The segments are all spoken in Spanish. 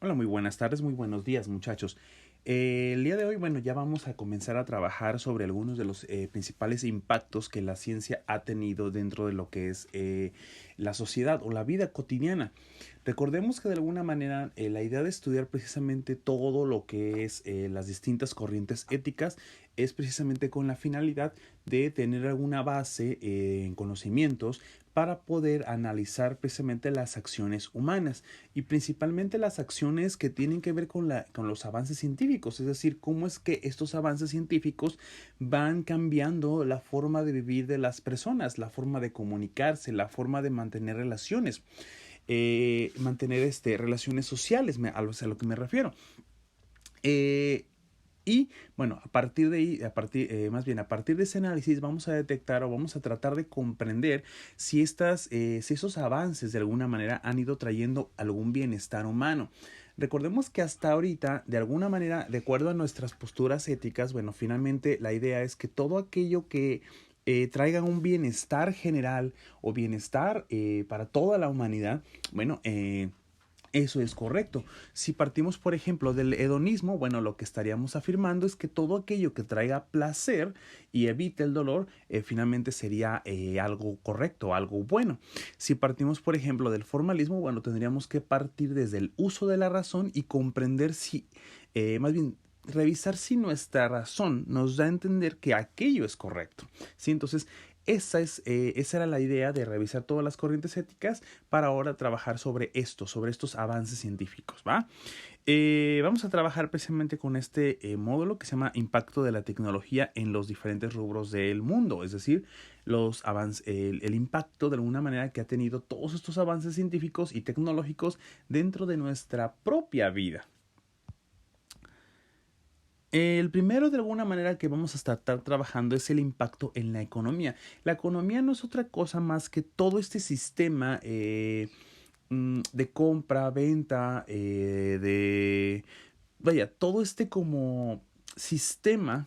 Hola, muy buenas tardes, muy buenos días, muchachos. El día de hoy, bueno, ya vamos a comenzar a trabajar sobre algunos de los principales impactos que la ciencia ha tenido dentro de lo que es la sociedad o la vida cotidiana. Recordemos que de alguna manera la idea de estudiar precisamente todo lo que es las distintas corrientes éticas es precisamente con la finalidad de tener alguna base en conocimientos para poder analizar precisamente las acciones humanas y principalmente las acciones que tienen que ver con los avances científicos, es decir, cómo es que estos avances científicos van cambiando la forma de vivir de las personas, la forma de comunicarse, la forma de mantener relaciones, mantener relaciones sociales, a lo que me refiero. Eh, y bueno, a partir de ahí, más bien a partir de ese análisis vamos a detectar o vamos a tratar de comprender si esos avances de alguna manera han ido trayendo algún bienestar humano. Recordemos que hasta ahorita, de alguna manera, de acuerdo a nuestras posturas éticas, bueno, finalmente la idea es que todo aquello que traiga un bienestar general o bienestar para toda la humanidad, bueno, eso es correcto. Si partimos, por ejemplo, del hedonismo, bueno, lo que estaríamos afirmando es que todo aquello que traiga placer y evite el dolor, finalmente sería algo correcto, algo bueno. Si partimos, por ejemplo, del formalismo, bueno, tendríamos que partir desde el uso de la razón y comprender si, más bien, revisar si nuestra razón nos da a entender que aquello es correcto. ¿Sí? Entonces, esa era la idea de revisar todas las corrientes éticas para ahora trabajar sobre esto, sobre estos avances científicos, ¿va? Vamos a trabajar precisamente con este módulo que se llama Impacto de la tecnología en los diferentes rubros del mundo, es decir, el impacto de alguna manera que ha tenido todos estos avances científicos y tecnológicos dentro de nuestra propia vida. El primero, de alguna manera, que vamos a estar trabajando es el impacto en la economía. La economía no es otra cosa más que todo este sistema de compra, venta, vaya, todo este como sistema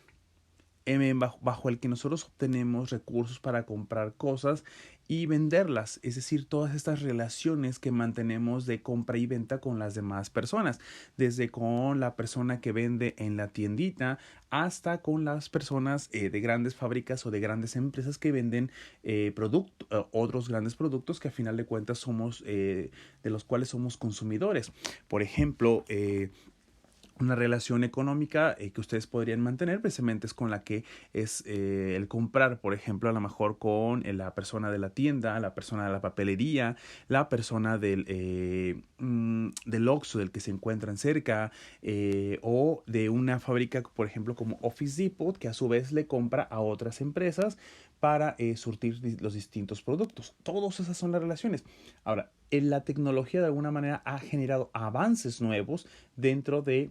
bajo el que nosotros obtenemos recursos para comprar cosas y venderlas, es decir, todas estas relaciones que mantenemos de compra y venta con las demás personas, desde con la persona que vende en la tiendita hasta con las personas de grandes fábricas o de grandes empresas que venden otros grandes productos que a final de cuentas somos, de los cuales somos consumidores. Por ejemplo, una relación económica que ustedes podrían mantener precisamente es con la que es el comprar, por ejemplo, a lo mejor con la persona de la tienda, la persona de la papelería, la persona del Oxxo del que se encuentran cerca, o de una fábrica, por ejemplo, como Office Depot, que a su vez le compra a otras empresas para surtir los distintos productos. Todas esas son las relaciones. Ahora, la tecnología de alguna manera ha generado avances nuevos dentro de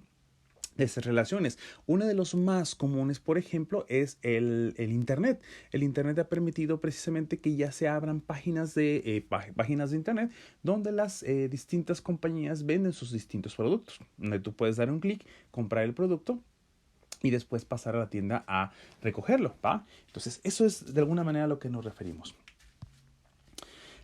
esas relaciones. Uno de los más comunes, por ejemplo, es el Internet. El Internet ha permitido precisamente que ya se abran páginas de Internet donde las distintas compañías venden sus distintos productos. Donde tú puedes dar un clic, comprar el producto y después pasar a la tienda a recogerlo, ¿va? Entonces, eso es de alguna manera a lo que nos referimos.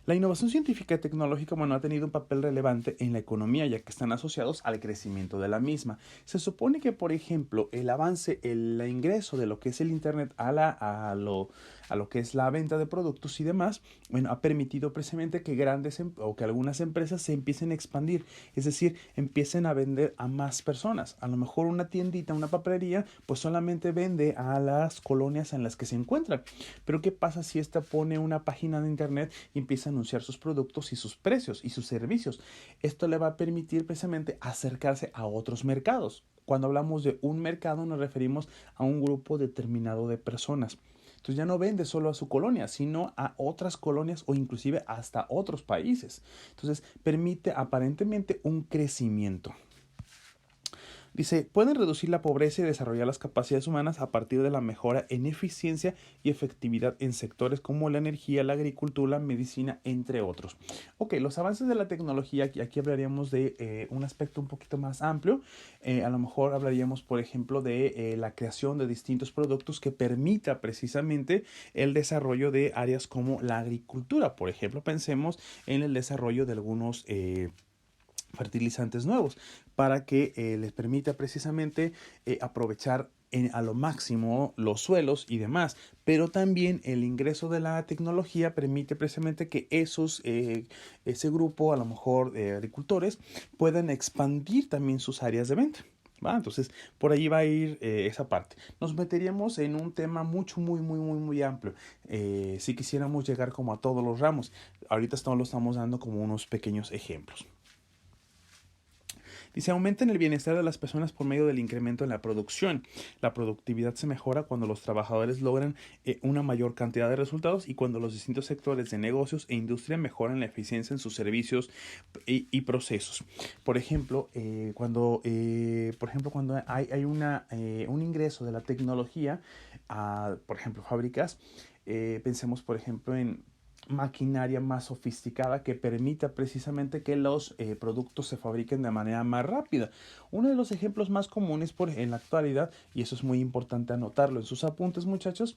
La innovación científica y tecnológica, bueno, ha tenido un papel relevante en la economía, ya que están asociados al crecimiento de la misma. Se supone que, por ejemplo, el avance, el ingreso de lo que es el Internet a lo que es la venta de productos y demás, bueno, ha permitido precisamente que que algunas empresas se empiecen a expandir, es decir, empiecen a vender a más personas. A lo mejor una tiendita, una papelería, pues solamente vende a las colonias en las que se encuentran. Pero ¿qué pasa si esta pone una página de Internet y empieza a anunciar sus productos y sus precios y sus servicios? Esto le va a permitir precisamente acercarse a otros mercados. Cuando hablamos de un mercado nos referimos a un grupo determinado de personas. Entonces ya no vende solo a su colonia, sino a otras colonias o inclusive hasta otros países. Entonces permite aparentemente un crecimiento. Dice, pueden reducir la pobreza y desarrollar las capacidades humanas a partir de la mejora en eficiencia y efectividad en sectores como la energía, la agricultura, la medicina, entre otros. Ok, los avances de la tecnología, aquí hablaríamos de un aspecto un poquito más amplio. A lo mejor hablaríamos, por ejemplo, de la creación de distintos productos que permita precisamente el desarrollo de áreas como la agricultura. Por ejemplo, pensemos en el desarrollo de algunos fertilizantes nuevos para que les permita precisamente aprovechar a lo máximo los suelos y demás, pero también el ingreso de la tecnología permite precisamente que ese grupo, a lo mejor de agricultores, puedan expandir también sus áreas de venta. ¿Va? Entonces, por ahí va a ir esa parte. Nos meteríamos en un tema muy amplio. Si quisiéramos llegar como a todos los ramos, ahorita lo estamos dando como unos pequeños ejemplos. Dice, aumentan el bienestar de las personas por medio del incremento en la producción. La productividad se mejora cuando los trabajadores logran una mayor cantidad de resultados y cuando los distintos sectores de negocios e industria mejoran la eficiencia en sus servicios y procesos. Por ejemplo, cuando hay un ingreso de la tecnología a, por ejemplo, fábricas, pensemos, por ejemplo, en maquinaria más sofisticada que permita precisamente que los productos se fabriquen de manera más rápida. Uno de los ejemplos más comunes en la actualidad, y eso es muy importante anotarlo en sus apuntes, muchachos,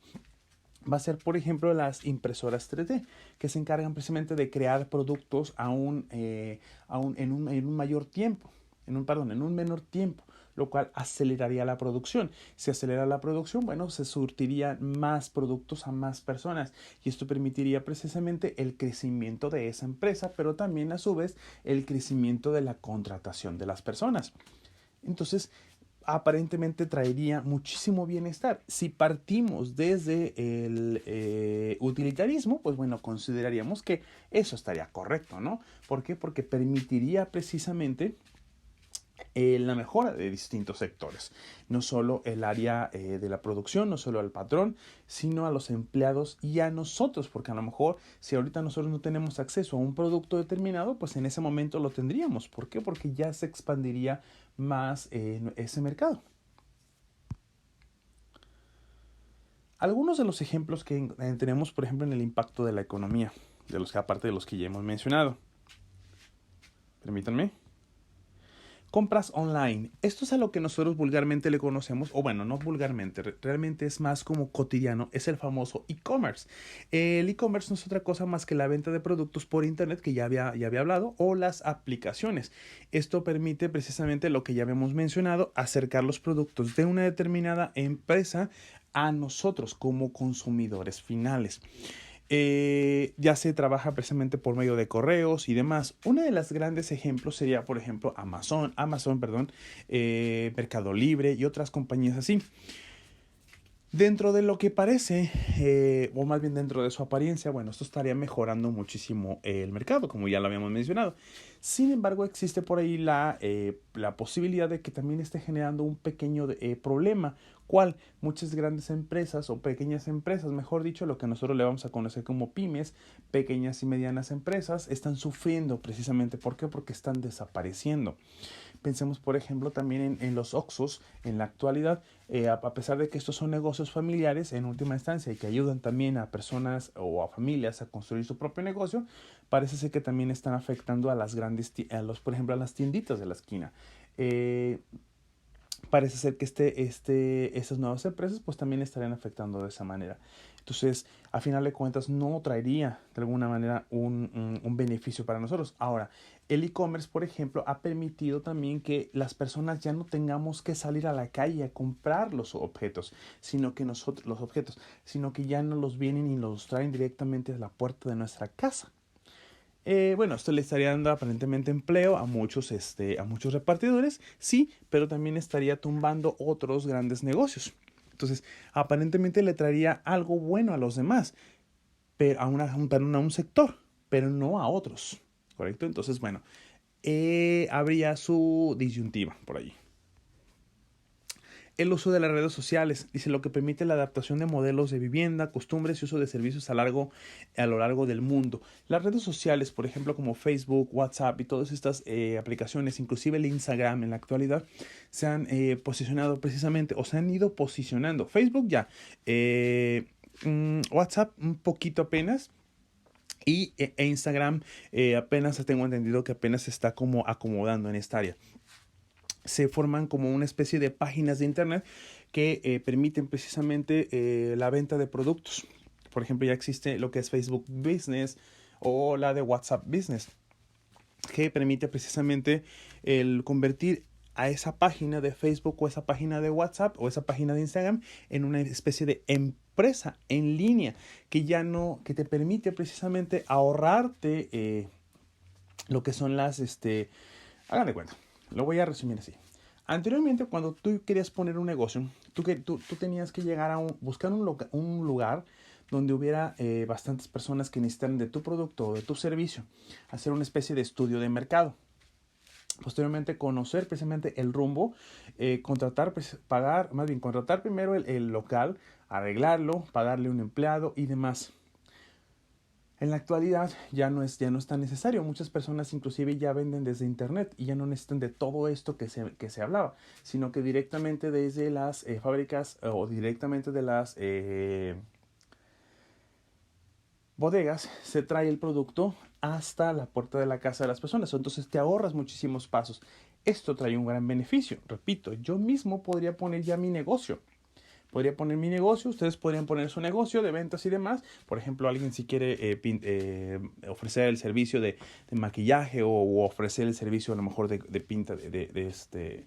va a ser, por ejemplo, las impresoras 3D, que se encargan precisamente de crear productos en un mayor tiempo, en un menor tiempo, lo cual aceleraría la producción. Si acelera la producción, bueno, se surtirían más productos a más personas y esto permitiría precisamente el crecimiento de esa empresa, pero también a su vez el crecimiento de la contratación de las personas. Entonces, aparentemente traería muchísimo bienestar. Si partimos desde el utilitarismo, pues bueno, consideraríamos que eso estaría correcto, ¿no? ¿Por qué? Porque permitiría precisamente la mejora de distintos sectores, no solo el área de la producción, no solo al patrón, sino a los empleados y a nosotros, porque a lo mejor si ahorita nosotros no tenemos acceso a un producto determinado, pues en ese momento lo tendríamos. ¿Por qué? Porque ya se expandiría más ese mercado. Algunos de los ejemplos que tenemos, por ejemplo, en el impacto de la economía, aparte de los que ya hemos mencionado. Permítanme. Compras online. Esto es a lo que nosotros vulgarmente le conocemos, o bueno, no vulgarmente, realmente es más como cotidiano, es el famoso e-commerce. El e-commerce no es otra cosa más que la venta de productos por internet, que ya había hablado, o las aplicaciones. Esto permite precisamente lo que ya habíamos mencionado, acercar los productos de una determinada empresa a nosotros como consumidores finales. Ya se trabaja precisamente por medio de correos y demás. Uno de los grandes ejemplos sería, por ejemplo, Amazon, Mercado Libre y otras compañías así. Dentro de lo que parece, o más bien dentro de su apariencia, bueno, esto estaría mejorando muchísimo el mercado, como ya lo habíamos mencionado. Sin embargo, existe por ahí la posibilidad de que también esté generando un pequeño problema, cual muchas grandes empresas o pequeñas empresas, mejor dicho, lo que nosotros le vamos a conocer como pymes, pequeñas y medianas empresas, están sufriendo precisamente. ¿Por qué? Porque están desapareciendo. Pensemos, por ejemplo, también en los Oxxos en la actualidad, a pesar de que estos son negocios familiares en última instancia y que ayudan también a personas o a familias a construir su propio negocio, parece ser que también están afectando a las grandes, por ejemplo, a las tienditas de la esquina. Parece ser que esas nuevas empresas pues también estarían afectando de esa manera. Entonces, a final de cuentas, no traería de alguna manera un beneficio para nosotros. Ahora, el e-commerce, por ejemplo, ha permitido también que las personas ya no tengamos que salir a la calle a comprar los objetos, sino que ya nos los vienen y los traen directamente a la puerta de nuestra casa. Bueno, esto le estaría dando aparentemente empleo a muchos repartidores, sí, pero también estaría tumbando otros grandes negocios. Entonces, aparentemente le traería algo bueno a los demás, pero a un sector, pero no a otros, ¿correcto? Entonces, bueno, habría su disyuntiva por allí. El uso de las redes sociales, dice, lo que permite la adaptación de modelos de vivienda, costumbres y uso de servicios a lo largo del mundo. Las redes sociales, por ejemplo, como Facebook, WhatsApp y todas estas aplicaciones, inclusive el Instagram en la actualidad, se han posicionado precisamente, o se han ido posicionando. Facebook ya, WhatsApp un poquito apenas. Y Instagram apenas tengo entendido que apenas se está como acomodando en esta área. Se forman como una especie de páginas de internet que permiten precisamente la venta de productos. Por ejemplo, ya existe lo que es Facebook Business o la de WhatsApp Business. que permite precisamente el convertir a esa página de Facebook o esa página de WhatsApp o esa página de Instagram en una especie de empresa en línea que ya no, que te permite precisamente ahorrarte lo que son hagan de cuenta, lo voy a resumir así. Anteriormente, cuando tú querías poner un negocio, tú tenías que llegar a buscar un lugar donde hubiera bastantes personas que necesitan de tu producto o de tu servicio, hacer una especie de estudio de mercado. Posteriormente, conocer precisamente el rumbo, contratar primero el local, arreglarlo, pagarle un empleado y demás. En la actualidad ya no es tan necesario. Muchas personas inclusive ya venden desde internet y ya no necesitan de todo esto que se hablaba, sino que directamente desde las fábricas o directamente de las bodegas se trae el producto hasta la puerta de la casa de las personas. Entonces te ahorras muchísimos pasos. Esto trae un gran beneficio. Repito, yo mismo podría poner ya mi negocio. Ustedes podrían poner su negocio de ventas y demás. Por ejemplo, alguien si quiere ofrecer el servicio de maquillaje o ofrecer el servicio a lo mejor de pinta de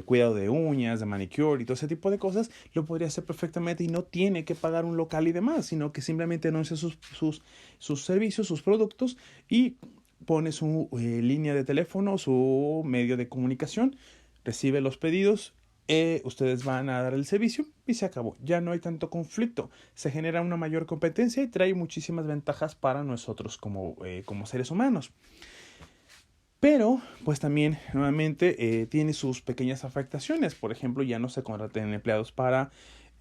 cuidado de uñas, de manicure y todo ese tipo de cosas, lo podría hacer perfectamente y no tiene que pagar un local y demás, sino que simplemente anuncia sus servicios, sus productos y pone su línea de teléfono, su medio de comunicación, recibe los pedidos. Ustedes van a dar el servicio y se acabó. Ya no hay tanto conflicto. Se genera una mayor competencia y trae muchísimas ventajas para nosotros como seres humanos. Pero, pues también, nuevamente, tiene sus pequeñas afectaciones. Por ejemplo, ya no se contratan empleados para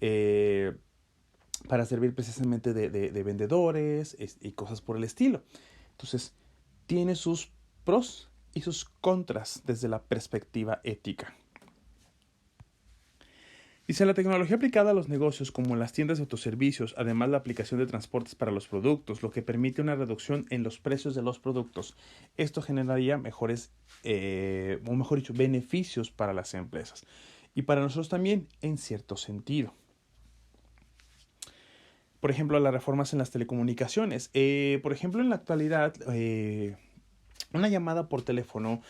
servir precisamente de vendedores y cosas por el estilo. Entonces, tiene sus pros y sus contras desde la perspectiva ética. Dice, la tecnología aplicada a los negocios como las tiendas de autoservicios, además la aplicación de transportes para los productos, lo que permite una reducción en los precios de los productos. Esto generaría beneficios para las empresas. Y para nosotros también, en cierto sentido. Por ejemplo, las reformas en las telecomunicaciones. Por ejemplo, en la actualidad, una llamada por teléfono,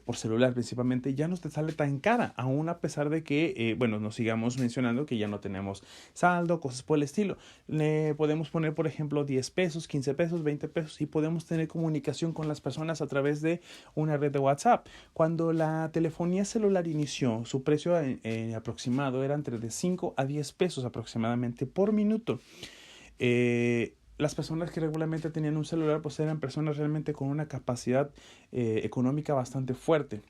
por celular principalmente, ya no te sale tan cara, aún a pesar de que, nos sigamos mencionando que ya no tenemos saldo, cosas por el estilo. Le podemos poner, por ejemplo, 10 pesos, 15 pesos, 20 pesos y podemos tener comunicación con las personas a través de una red de WhatsApp. Cuando la telefonía celular inició, su precio aproximado era entre de 5 a 10 pesos aproximadamente por minuto. Las personas que regularmente tenían un celular pues eran personas realmente con una capacidad económica bastante fuerte.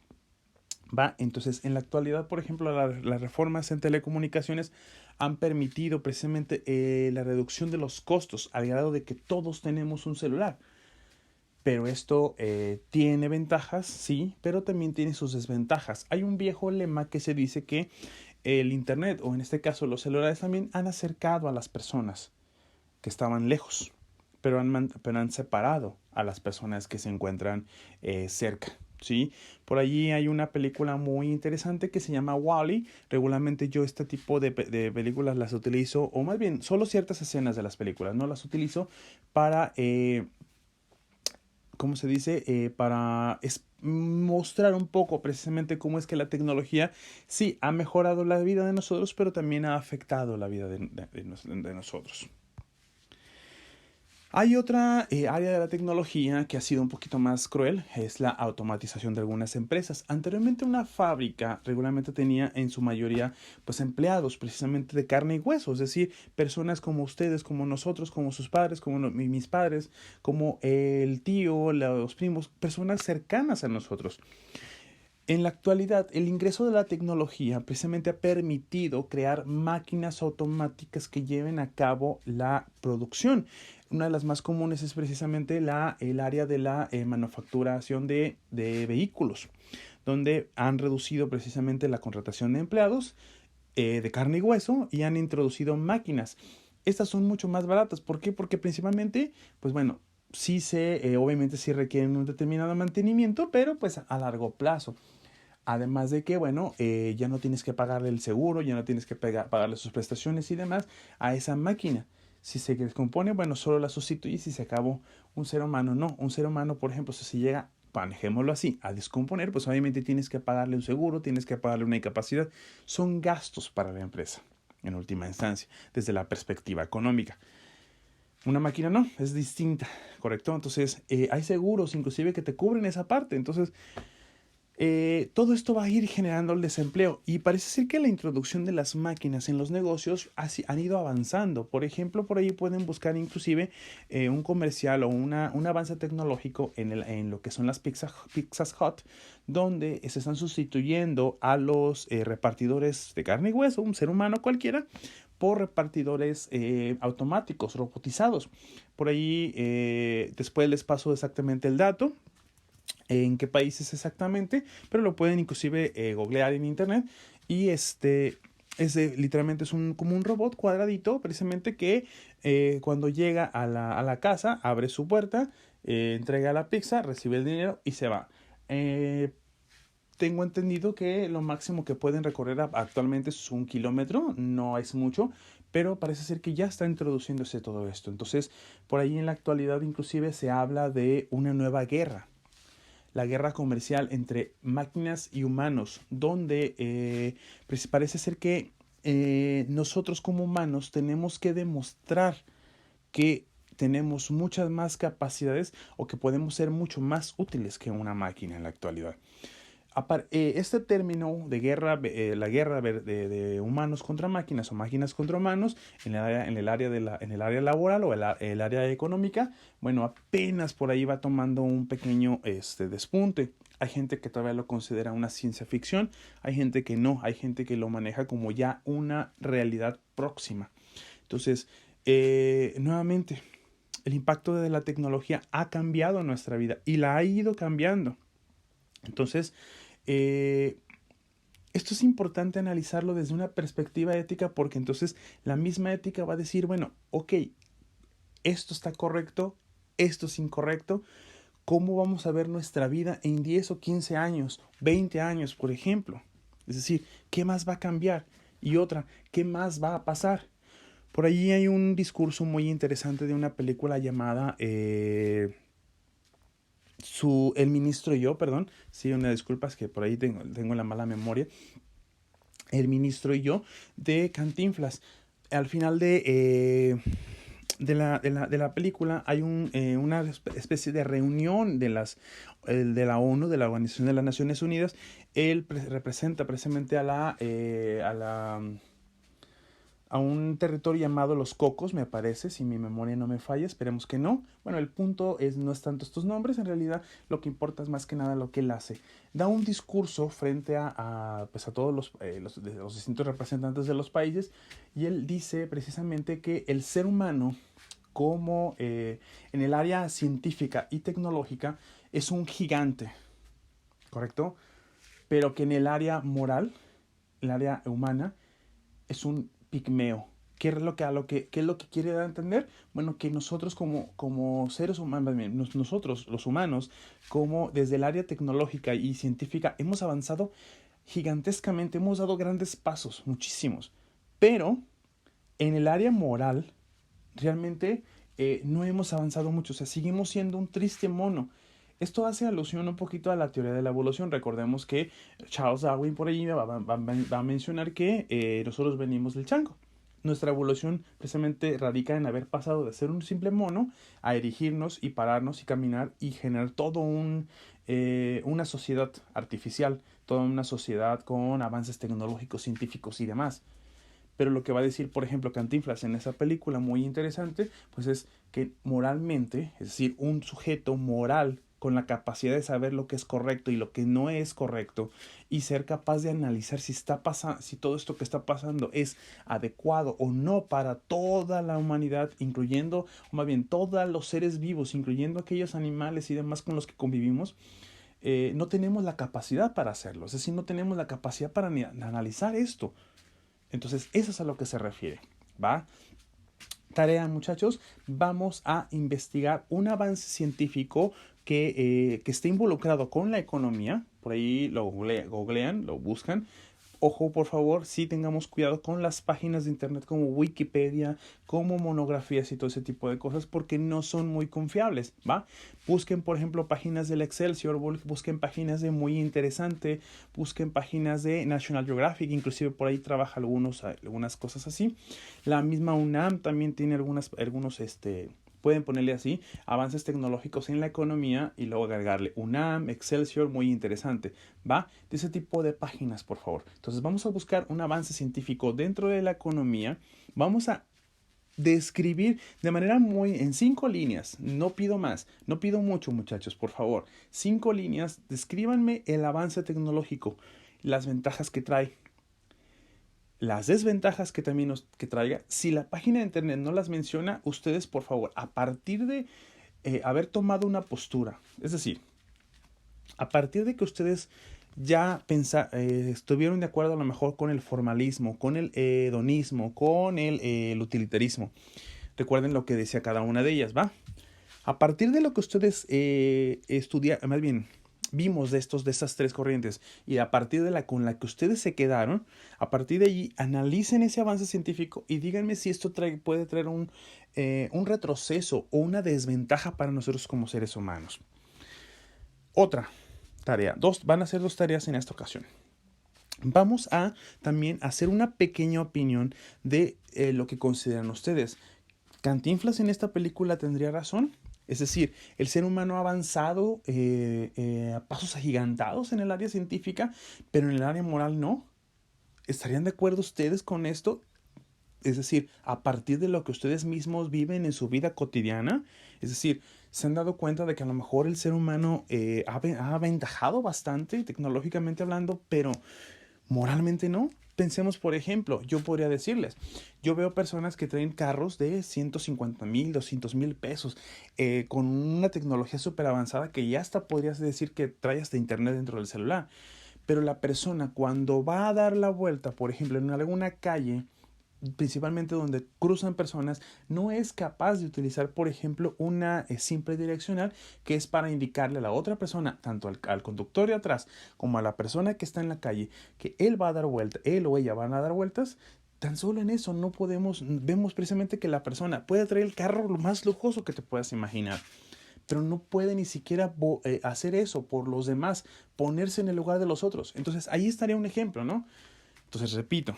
Entonces, en la actualidad, por ejemplo, las reformas en telecomunicaciones han permitido precisamente la reducción de los costos al grado de que todos tenemos un celular. Pero esto tiene ventajas, sí, pero también tiene sus desventajas. Hay un viejo lema que se dice que el internet, o en este caso los celulares, también han acercado a las personas que estaban lejos, pero han separado a las personas que se encuentran cerca, ¿sí? Por allí hay una película muy interesante que se llama WALL-E. Regularmente yo este tipo de películas las utilizo, o más bien, solo ciertas escenas de las películas, no las utilizo para, ¿cómo se dice? Para mostrar un poco precisamente cómo es que la tecnología sí ha mejorado la vida de nosotros, pero también ha afectado la vida de nosotros. Hay otra área de la tecnología que ha sido un poquito más cruel, es la automatización de algunas empresas. Anteriormente una fábrica regularmente tenía en su mayoría pues empleados precisamente de carne y hueso, es decir, personas como ustedes, como nosotros, como sus padres, como mis padres, como el tío, los primos, personas cercanas a nosotros. En la actualidad, el ingreso de la tecnología precisamente ha permitido crear máquinas automáticas que lleven a cabo la producción. Una de las más comunes es precisamente el área de la manufacturación de vehículos, donde han reducido precisamente la contratación de empleados de carne y hueso y han introducido máquinas. Estas son mucho más baratas. ¿Por qué? Porque principalmente, pues bueno, obviamente sí requieren un determinado mantenimiento, pero pues a largo plazo. Además de que, ya no tienes que pagarle el seguro, ya no tienes que pagarle sus prestaciones y demás a esa máquina. Si se descompone, bueno, solo la sustituyes y se acabó. Un ser humano no. Un ser humano, por ejemplo, si se llega, manejémoslo así, a descomponer, pues obviamente tienes que pagarle un seguro, tienes que pagarle una incapacidad. Son gastos para la empresa, en última instancia, desde la perspectiva económica. Una máquina no, es distinta, ¿correcto? Entonces, hay seguros inclusive que te cubren esa parte. Entonces, todo esto va a ir generando el desempleo y parece ser que la introducción de las máquinas en los negocios han ido avanzando. Por ejemplo, por ahí pueden buscar inclusive un comercial o un avance tecnológico en lo que son las Pizzas Hut, donde se están sustituyendo a los repartidores de carne y hueso, un ser humano cualquiera, por repartidores automáticos, robotizados. Por ahí después les paso exactamente el dato, en qué países exactamente, pero lo pueden inclusive googlear en internet y literalmente es como un robot cuadradito precisamente que cuando llega a la casa abre su puerta, entrega la pizza, recibe el dinero y se va. Tengo entendido que lo máximo que pueden recorrer actualmente es 1 kilómetro, no es mucho, pero parece ser que ya está introduciéndose todo esto. Entonces, por ahí en la actualidad inclusive se habla de una nueva guerra, la guerra comercial entre máquinas y humanos, donde pues parece ser que nosotros como humanos tenemos que demostrar que tenemos muchas más capacidades o que podemos ser mucho más útiles que una máquina en la actualidad. Este término de guerra, la guerra de humanos contra máquinas o máquinas contra humanos en el área laboral o el área económica, bueno, apenas por ahí va tomando un pequeño despunte. Hay gente que todavía lo considera una ciencia ficción, hay gente que no, hay gente que lo maneja como ya una realidad próxima. Entonces, nuevamente, el impacto de la tecnología ha cambiado nuestra vida y la ha ido cambiando. Entonces, esto es importante analizarlo desde una perspectiva ética porque entonces la misma ética va a decir, bueno, ok, esto está correcto, esto es incorrecto. ¿Cómo vamos a ver nuestra vida en 10 o 15 años, 20 años, por ejemplo? Es decir, ¿qué más va a cambiar? Y otra, ¿qué más va a pasar? Por allí hay un discurso muy interesante de una película llamada El ministro y yo, perdón, sí, una disculpa, es que por ahí tengo la mala memoria. El ministro y yo, de Cantinflas. Al final de la película hay una especie de reunión de la ONU, de la Organización de las Naciones Unidas. Él representa precisamente a un territorio llamado Los Cocos, me parece, si mi memoria no me falla, esperemos que no. Bueno, el punto no es tanto estos nombres, en realidad lo que importa es más que nada lo que él hace. Da un discurso frente a todos los distintos representantes de los países y él dice precisamente que el ser humano, como en el área científica y tecnológica, es un gigante, ¿correcto? Pero que en el área moral, el área humana, es un pigmeo. ¿Qué es lo que quiere dar a entender? Bueno, que nosotros como seres humanos, nosotros los humanos, como desde el área tecnológica y científica, hemos avanzado gigantescamente, hemos dado grandes pasos, muchísimos. Pero en el área moral, realmente no hemos avanzado mucho, o sea, seguimos siendo un triste mono. Esto hace alusión un poquito a la teoría de la evolución. Recordemos que Charles Darwin por ahí va a mencionar que nosotros venimos del chango. Nuestra evolución precisamente radica en haber pasado de ser un simple mono a erigirnos y pararnos y caminar y generar todo una sociedad artificial, toda una sociedad con avances tecnológicos, científicos y demás. Pero lo que va a decir, por ejemplo, Cantinflas en esa película muy interesante, pues es que moralmente, es decir, un sujeto moral con la capacidad de saber lo que es correcto y lo que no es correcto y ser capaz de analizar si todo esto que está pasando es adecuado o no para toda la humanidad, incluyendo, o más bien todos los seres vivos, incluyendo aquellos animales y demás con los que convivimos, no tenemos la capacidad para hacerlo, es decir, no tenemos la capacidad para analizar esto. Entonces, eso es a lo que se refiere, ¿va? Tarea, muchachos, vamos a investigar un avance científico que esté involucrado con la economía. Por ahí lo googlean, lo buscan. ojo, por favor, sí tengamos cuidado con las páginas de internet como Wikipedia, como monografías y todo ese tipo de cosas, porque no son muy confiables, ¿va? Busquen, por ejemplo, páginas del Excelsior, busquen páginas de Muy Interesante, busquen páginas de National Geographic, inclusive por ahí trabaja algunas cosas así. La misma UNAM también tiene algunos, pueden ponerle así, avances tecnológicos en la economía y luego agregarle UNAM, Excelsior, Muy Interesante, ¿va? De ese tipo de páginas, por favor. Entonces vamos a buscar un avance científico dentro de la economía. Vamos a describir de manera en 5 líneas, no pido más, no pido mucho, muchachos, por favor. 5 líneas, descríbanme el avance tecnológico, las ventajas que trae, las desventajas que también que traiga. Si la página de internet no las menciona, ustedes, por favor, a partir de haber tomado una postura, es decir, a partir de que ustedes ya estuvieron de acuerdo a lo mejor con el formalismo, con el hedonismo, con el utilitarismo. Recuerden lo que decía cada una de ellas, ¿va? A partir de lo que ustedes más bien, vimos de esas 3 corrientes y a partir de con la que ustedes se quedaron, a partir de allí analicen ese avance científico y díganme si esto puede traer un retroceso o una desventaja para nosotros como seres humanos. Otra tarea, van a ser 2 tareas en esta ocasión. Vamos a también hacer una pequeña opinión de lo que consideran ustedes. ¿Cantinflas en esta película tendría razón? Es decir, el ser humano ha avanzado a pasos agigantados en el área científica, pero en el área moral no. ¿Estarían de acuerdo ustedes con esto? Es decir, a partir de lo que ustedes mismos viven en su vida cotidiana. Es decir, se han dado cuenta de que a lo mejor el ser humano ha aventajado bastante tecnológicamente hablando, pero moralmente no. Pensemos, por ejemplo, yo podría decirles, yo veo personas que traen carros de 150,000, 200,000 pesos, con una tecnología súper avanzada que ya hasta podrías decir que trae hasta internet dentro del celular. Pero la persona cuando va a dar la vuelta, por ejemplo, en alguna calle, principalmente donde cruzan personas, no es capaz de utilizar, por ejemplo, una simple direccional que es para indicarle a la otra persona, tanto al conductor de atrás como a la persona que está en la calle, que él va a dar vuelta, él o ella van a dar vueltas. Tan solo en eso vemos precisamente que la persona puede traer el carro lo más lujoso que te puedas imaginar, pero no puede ni siquiera hacer eso por los demás, ponerse en el lugar de los otros. Entonces ahí estaría un ejemplo, ¿no? Entonces repito,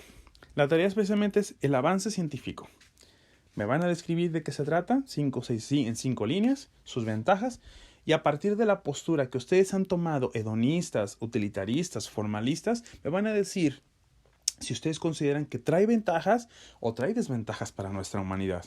la tarea especialmente es el avance científico. Me van a describir de qué se trata, en 5 líneas, sus ventajas, y a partir de la postura que ustedes han tomado, hedonistas, utilitaristas, formalistas, me van a decir si ustedes consideran que trae ventajas o trae desventajas para nuestra humanidad.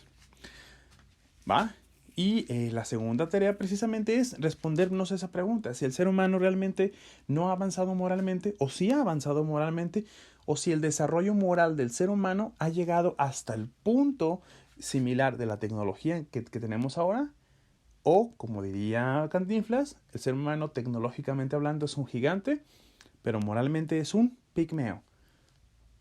¿Va? Y la segunda tarea precisamente es respondernos esa pregunta, si el ser humano realmente no ha avanzado moralmente o si ha avanzado moralmente o si el desarrollo moral del ser humano ha llegado hasta el punto similar de la tecnología que tenemos ahora, o como diría Cantinflas, el ser humano tecnológicamente hablando es un gigante, pero moralmente es un pigmeo.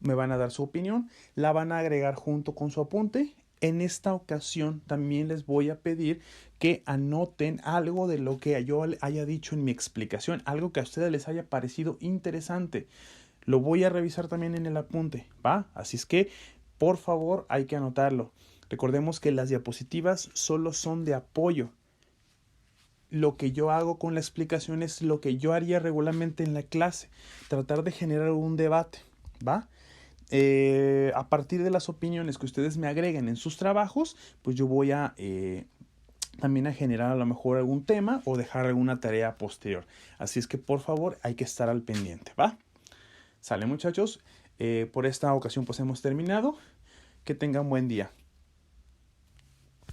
Me van a dar su opinión, la van a agregar junto con su apunte. En esta ocasión también les voy a pedir que anoten algo de lo que yo haya dicho en mi explicación, algo que a ustedes les haya parecido interesante. Lo voy a revisar también en el apunte, ¿va? Así es que, por favor, hay que anotarlo. Recordemos que las diapositivas solo son de apoyo. Lo que yo hago con la explicación es lo que yo haría regularmente en la clase, tratar de generar un debate, ¿va? A partir de las opiniones que ustedes me agreguen en sus trabajos, pues yo voy a también a generar a lo mejor algún tema o dejar alguna tarea posterior. Así es que por favor hay que estar al pendiente, ¿va? Sale, muchachos, por esta ocasión pues hemos terminado. Que tengan buen día.